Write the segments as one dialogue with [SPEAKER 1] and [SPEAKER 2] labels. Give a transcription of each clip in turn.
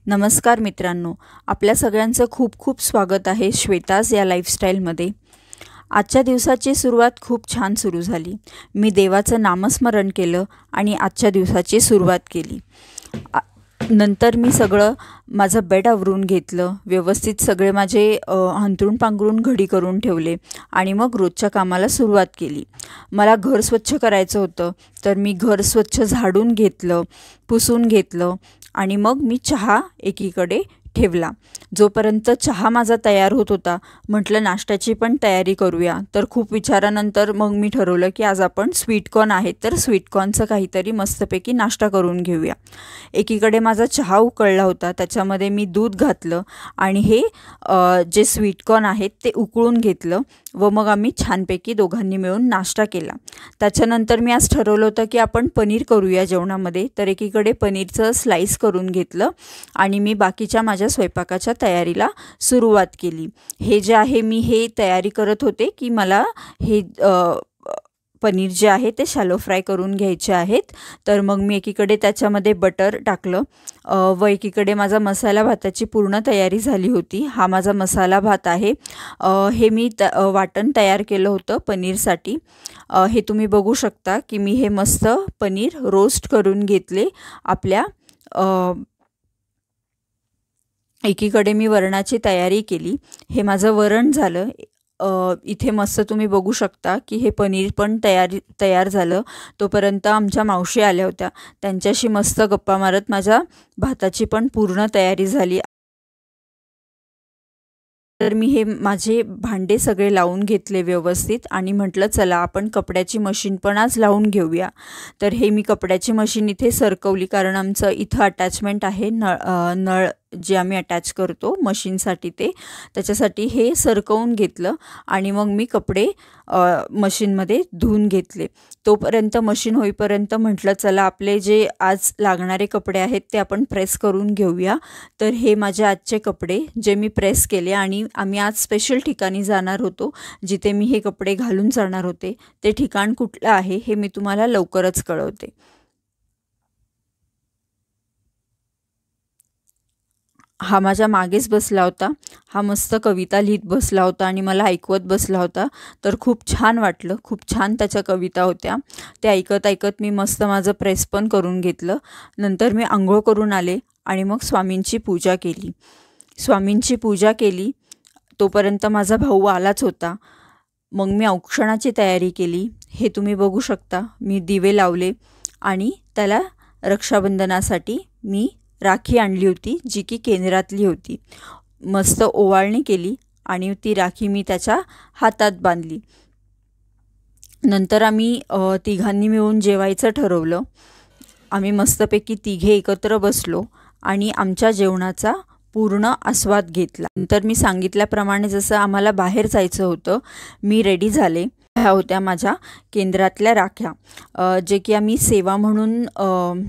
[SPEAKER 1] नमस्कार मित्रांनो, आपल्या सगळ्यांचं खूप खूप स्वागत आहे श्वेताज या लाईफस्टाईलमध्ये। आजच्या दिवसाची सुरुवात खूप छान सुरू झाली। मी देवाचं नामस्मरण केलं आणि आजच्या दिवसाची सुरुवात केली। नंतर मी सगळं माझं बेड आवरून घेतलं, व्यवस्थित सगळे माझे अंथरूण पांघरून घडी करून ठेवले आणि मग रोजच्या कामाला सुरुवात केली। मला घर स्वच्छ करायचं होतं, तर मी घर स्वच्छ झाडून घेतलं, पुसून घेतलं आणि मग मी चहा एकीकडे ठेवला। जोपर्यंत चहा माझा तयार होत होता, म्हटलं नाश्त्याची पण तयारी करूया। तर खूप विचारानंतर मग मी ठरवलं की आज आपण स्वीटकॉर्न आहेत, तर स्वीटकॉर्नचं काहीतरी मस्तपैकी नाश्ता करून घेऊया। एकीकडे माझा चहा उकळला होता, त्याच्यामध्ये मी दूध घातलं आणि हे जे स्वीटकॉर्न आहेत ते उकळून घेतलं व मग आम्ही छानपैकी दोघांनी मिळून नाश्ता केला। त्याच्यानंतर मी आज ठरवलं होतं की आपण पनीर करूया जेवणामध्ये, तर एकीकडे पनीरचं स्लाइस करून घेतलं आणि मी बाकीच्या माझ्या स्वयंपाकाच्या तयारीला सुरुवात केली। हे जे आहे मी हे तयारी करत होते की मला हे पनीर जे आहे ते शॅलो फ्राय करून घ्यायचे आहेत। तर मग मी एकीकडे त्याच्यामध्ये बटर टाकलं व एकीकडे माझा मसाला भाताची पूर्ण तयारी झाली होती। हा माझा मसाला भात आहे। हे मी वाटण तयार केलं होतं पनीरसाठी। हे तुम्ही बघू शकता की मी हे मस्त पनीर रोस्ट करून घेतले आपल्या एकीकडे मी वरणाची तयारी केली। हे माझं वरण झालं। इथे मस्त तुम्ही बघू शकता की हे पनीर पण तयार झालं। तोपर्यंत आमच्या मावशी आल्या होत्या, त्यांच्याशी मस्त गप्पा मारत माझ्या भाताची पण पूर्ण तयारी झाली। तर मी हे माझे भांडे सगळे लावून घेतले व्यवस्थित आणि म्हटलं चला आपण कपड्याची मशीन पण आज लावून घेऊया। तर हे मी कपड्याची मशीन इथे सरकवली, कारण आमचं इथं अटॅचमेंट आहे नळ जे आम्ही अटॅच करतो मशीनसाठी, त्याच्यासाठी हे सरकवून घेतलं आणि मग मी कपडे मशीनमध्ये धुवून घेतले। तोपर्यंत मशीन होईपर्यंत म्हटलं चला आपले जे आज लागणारे कपडे आहेत ते आपण प्रेस करून घेऊया। तर हे माझे आजचे कपडे जे मी प्रेस केले आणि आम्ही आज स्पेशल ठिकाणी जाणार होतो जिथे मी हे कपडे घालून जाणार होते। ते ठिकाण कुठलं आहे हे मी तुम्हाला लवकरच कळवते। हा माझ्या मागेच बसला होता, हा मस्त कविता लिहित बसला होता आणि मला ऐकवत बसला होता। तर खूप छान वाटलं, खूप छान त्याच्या कविता होत्या। ते ऐकत ऐकत मी मस्त माझं प्रेस पण करून घेतलं। नंतर मी आंघोळ करून आले आणि मग स्वामींची पूजा केली। स्वामींची पूजा केली तोपर्यंत माझा भाऊ आलाच होता। मग मी औक्षणाची तयारी केली। हे तुम्ही बघू शकता, मी दिवे लावले आणि त्याला रक्षाबंधनासाठी मी राखी आणली होती, जी की केंद्रातली होती। मस्त ओवाळणी केली आणि ती राखी मी त्याच्या हातात बांधली। नंतर आम्ही तिघांनी मिळून जेवायचं ठरवलं। आम्ही मस्तपैकी तिघे एकत्र बसलो आणि आमच्या जेवणाचा पूर्ण आस्वाद घेतला। नंतर मी सांगितल्याप्रमाणे जसं आम्हाला बाहेर जायचं होतं, मी रेडी झाले। ह्या होत्या माझ्या केंद्रातल्या राख्या, जे की आम्ही सेवा म्हणून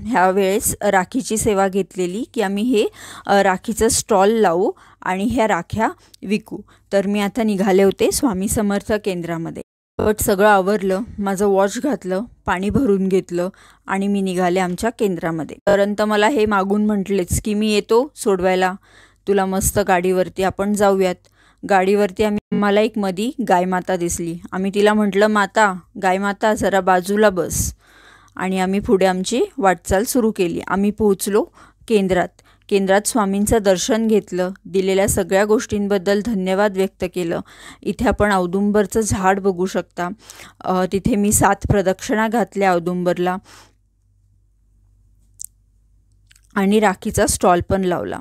[SPEAKER 1] ह्या वेळेस राखीची सेवा घेतलेली की आम्ही हे राखीचं स्टॉल लावू आणि ह्या राख्या विकू। तर मी आता निघाले होते स्वामी समर्थ केंद्रामध्ये। बट सगळं आवरलं, माझं वॉच घातलं, पाणी भरून घेतलं आणि मी निघाले आमच्या केंद्रामध्ये। परंतु मला हे मागून म्हटलेच की मी येतो सोडवायला तुला मस्त गाडीवरती, आपण जाऊयात। गाडीवरती मला एक मधी गायमाता दिसली। आम्ही तिला म्हटलं माता, गायमाता जरा बाजूला बस, आणि आम्ही पुढे आमची वाटचाल सुरू केली। आम्ही पोहोचलो केंद्रात। केंद्रात स्वामींचं दर्शन घेतलं, दिलेल्या सगळ्या गोष्टींबद्दल धन्यवाद व्यक्त केलं। इथे आपण औदुंबरचं झाड बघू शकता। तिथे मी 7 प्रदक्षिणा घातल्या औदुंबरला आणि राखीचा स्टॉल पण लावला।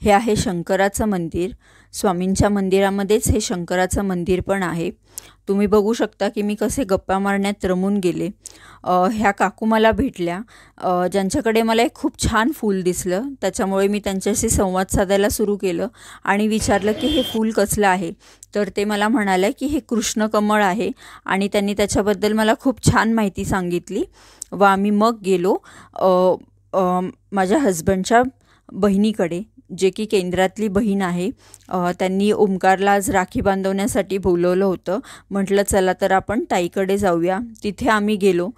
[SPEAKER 1] हे आहे शंकराचं मंदिर। स्वामींच्या मंदिरामध्येच हे शंकराचं मंदिर पण आहे। तुम्ही बघू शकता की मी कसे गप्पा मारण्यात रमून गेले। ह्या काकू मला भेटल्या, ज्यांच्याकडे मला एक खूप छान फूल दिसलं। त्याच्यामुळे मी त्यांच्याशी संवाद साधायला सुरू केलं आणि विचारलं की हे फूल कसलं आहे। तर ते मला म्हणाले की हे कृष्णकमळ आहे आणि त्यांनी त्याच्याबद्दल मला खूप छान माहिती सांगितली व आम्ही मग गेलो माझ्या हजबंडच्या बहिणीकडे, जे की केंद्रातली बहीण आहे, त्यांनी ओमकारला आज राखी बांधवण्यासाठी बोलवलं होतं. म्हटलं चला तर आपण ताईकडे जाऊया. तिथे आम्ही गेलो.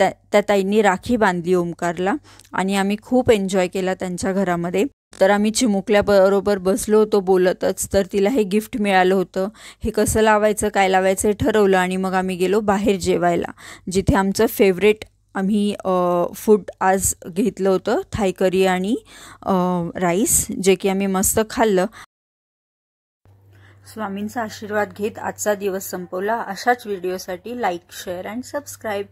[SPEAKER 1] त्या ताईंनी राखी बांधली ओमकारला आणि आम्ही खूप एन्जॉय केला त्यांच्या घरामध्ये. तर आम्ही चिमुकल्याबरोबर बसलो होतो बोलतच. तर तिला हे गिफ्ट मिळालं होतं. हे कसं लावायचं काय लावायचं हे ठरवलं आणि मग आम्ही गेलो बाहेर जेवायला, जिथे आमचं फेवरेट आम्ही फूड आज घेतलं होतं, थाई करी आणि राईस, जे की आम्ही मस्त खाल्लं. स्वामींचा आशीर्वाद घेत आजचा दिवस संपवला. अशाच व्हिडिओसाठी लाईक, शेअर अँड सबस्क्राईब.